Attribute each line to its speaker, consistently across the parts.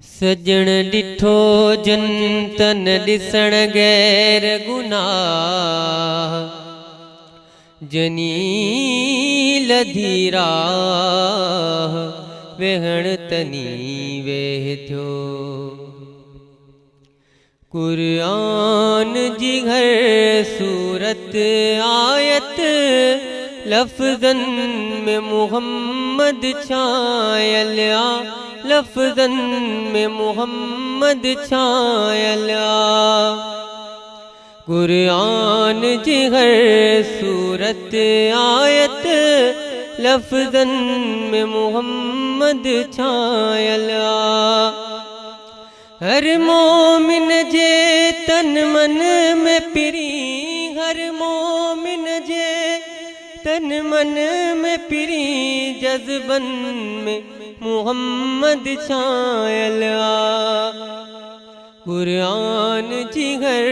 Speaker 1: सजण डिठो जंतन दिसण गैर गुनाह जनी लधीरा वेहण तनी वेह थियो। कुरान जी घर सूरत आयत लफ्ज़न में मुहम्मद छायलिया लफ्ज़न में मुहम्मद छायलिया। कुरान जी घर सूरत आयत लफ्ज़न में मुहम्मद छायलिया। हर मोमिन जे तन मन में पिरी हर मोमिन जे तन मन में पिरी जज्बन में मुहम्मद छायलिया। कुरान जी घर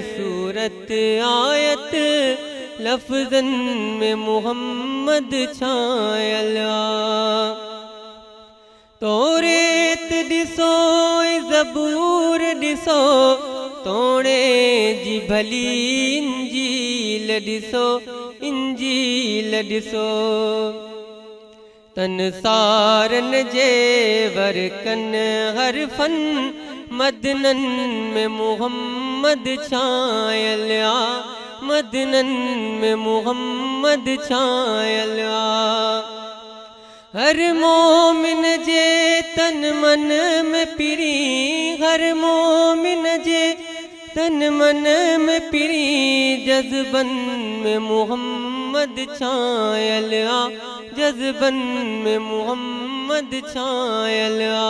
Speaker 1: सूरत आयत लफ्ज़न में मुहम्मद छायलिया। तौरेत दिसो ज़बूर दिसो तोड़े जी भली इंजील दिसो इंजील दिसो। तन सारन जे वरकन हरफन मदनन में मुहम्मद छायलिया मदनन में मुहम्मद छायलिया। हर मोमिन जे तन मन में पिरी हर मोमिन जे तन मन में पिरी जज्बन में मुहम्मद छायलिया जज्बन में मुहम्मद छायलिया।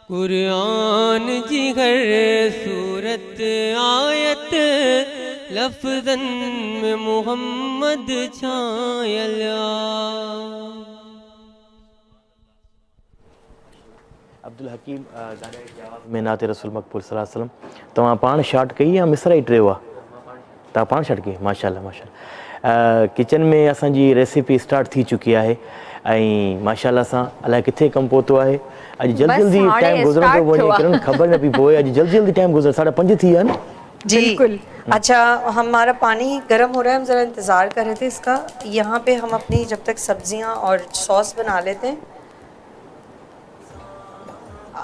Speaker 1: कुरान जी घर सूरत आयत लफ्ज़न में मुहम्मद छायलिया।
Speaker 2: अब्दुल हकीम में नाते रसूल मक़बूल सल्लल्लाहु अलैहि वसल्लम तव्हां पाण शॉट कई या मिसरा ई टे हुआ? तव्हां पाण शॉट कई? माशाल्लाह माशाल्लाह। किचन में असांजी रेसिपी स्टार्ट थी चुकी आहे ऐं माशाल्लाह सां अलाए किथे कमु पहुतो आहे। अॼु जल्दी जल्दी टाइम गुज़रंदो वञे किरण ख़बर न पई पवे। अॼु जल्दी जल्दी टाइम गुज़र 5:30 थी विया न
Speaker 3: जी बिल्कुल। अच्छा हमारा पानी गर्म हो रहा है, हम ज़रा इंतज़ार कर रहे थे इसका। यहाँ पे हम अपनी जब तक सब्जियाँ और सॉस बना लेते हैं।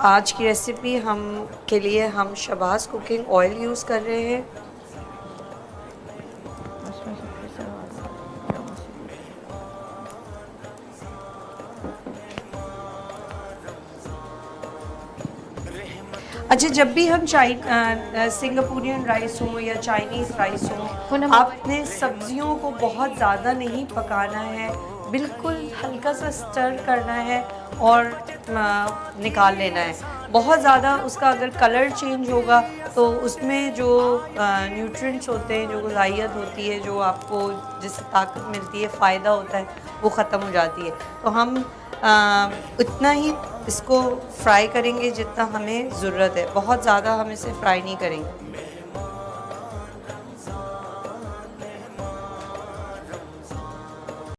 Speaker 3: आज की रेसिपी हम के लिए हम शबाज़ कुकिंग ऑयल यूज़ कर रहे हैं। अच्छा जब भी हम सिंगापुरियन राइस हो या चाइनीज़ राइस हो आपने सब्जियों को बहुत ज़्यादा नहीं पकाना है, बिल्कुल हल्का सा स्टर करना है और निकाल लेना है। बहुत ज़्यादा उसका अगर कलर चेंज होगा तो उसमें जो न्यूट्रिएंट्स होते हैं, जो ग़िज़ाइयत होती है, जो आपको जिससे ताकत मिलती है, फ़ायदा होता है, वो ख़त्म हो जाती है। तो हम उतना ही इसको फ्राई करेंगे जितना हमें ज़रूरत है, बहुत ज़्यादा हम इसे फ्राई नहीं करेंगे।